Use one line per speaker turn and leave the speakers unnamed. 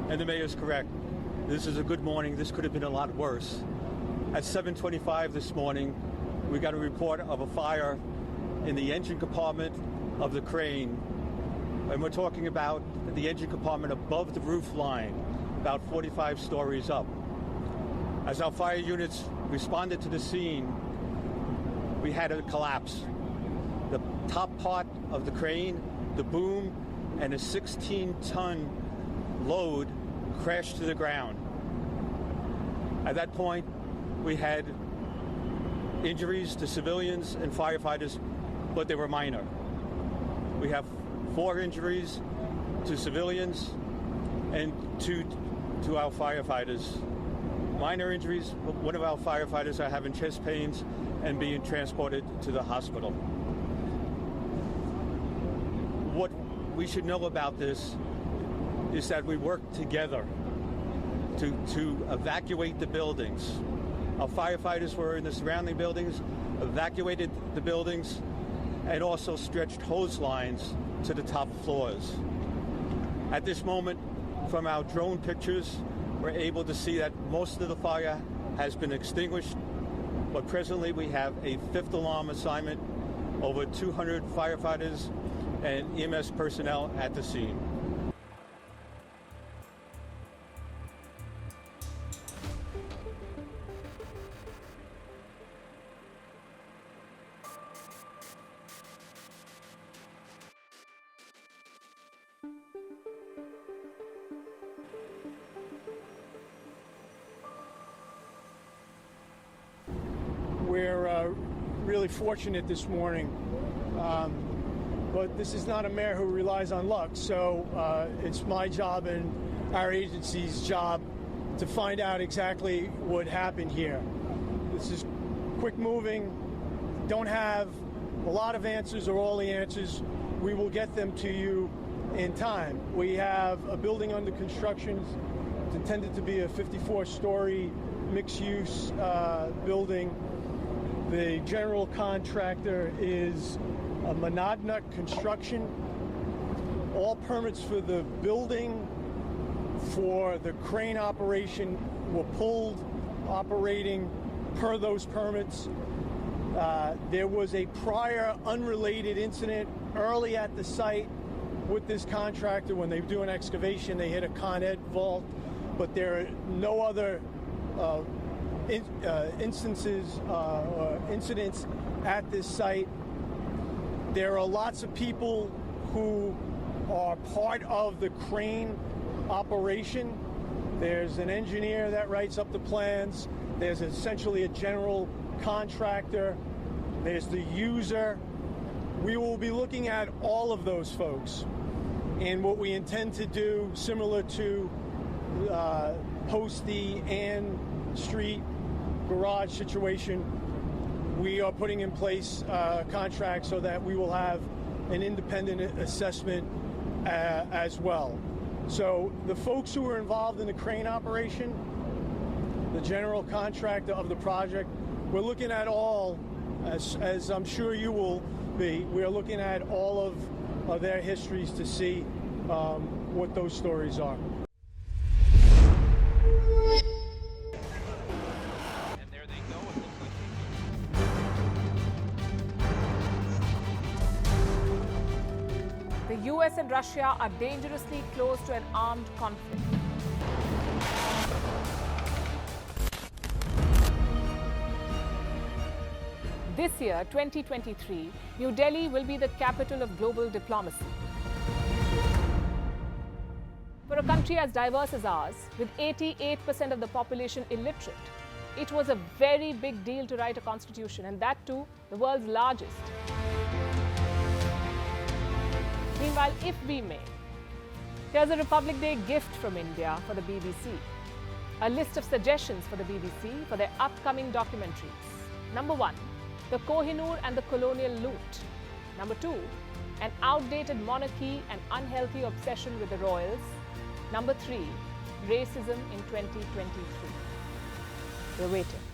And the mayor is correct. This is a good morning. This could have been a lot worse. At 7:25 this morning, we got a report of a fire in the engine compartment of the crane. And we're talking about the engine compartment above the roof line, about 45 stories up. As our fire units responded to the scene, we had a collapse. The top part of the crane, the boom, and a 16-ton load crashed to the ground. At that point, we had injuries to civilians and firefighters, but they were minor. We have 4 injuries to civilians and 2 to our firefighters. Minor injuries, one of our firefighters are having chest pains and being transported to the hospital. What we should know about this is that we worked together to evacuate the buildings. Our firefighters were in the surrounding buildings, evacuated the buildings, and also stretched hose lines to the top floors. At this moment, from our drone pictures, we're able to see that most of the fire has been extinguished, but presently we have a 5th alarm assignment, over 200 firefighters and EMS personnel at the scene.
We're really fortunate this morning, but this is not a mayor who relies on luck, so it's my job and our agency's job to find out exactly what happened here. This is quick moving, don't have a lot of answers or all the answers. We will get them to you in time. We have a building under construction. It's intended to be a 54-story mixed-use building. The general contractor is Monadnock Construction. All permits for the building, for the crane operation, were pulled, operating per those permits. There was a prior unrelated incident early at the site with this contractor. When they do an excavation, they hit a Con Ed vault, but there are no other instances or incidents at this site. There are lots of people who are part of the crane operation. There's an engineer that writes up the plans. There's essentially a general contractor. There's the user. We will be looking at all of those folks. And what we intend to do, similar to post the Ann Street garage situation, we are putting in place a contract so that we will have an independent assessment as well. So the folks who are involved in the crane operation, the general contractor of the project, we're looking at all, as I'm sure you will be, we're looking at all of their histories to see what those stories are.
The US and Russia are dangerously close to an armed conflict. This year, 2023, New Delhi will be the capital of global diplomacy. For a country as diverse as ours, with 88% of the population illiterate, it was a very big deal to write a constitution, and that too, the world's largest. Meanwhile, if we may, here's a Republic Day gift from India for the BBC. A list of suggestions for the BBC for their upcoming documentaries. Number 1, the Kohinoor and the colonial loot. Number 2, an outdated monarchy and unhealthy obsession with the royals. Number 3, racism in 2023. We're waiting.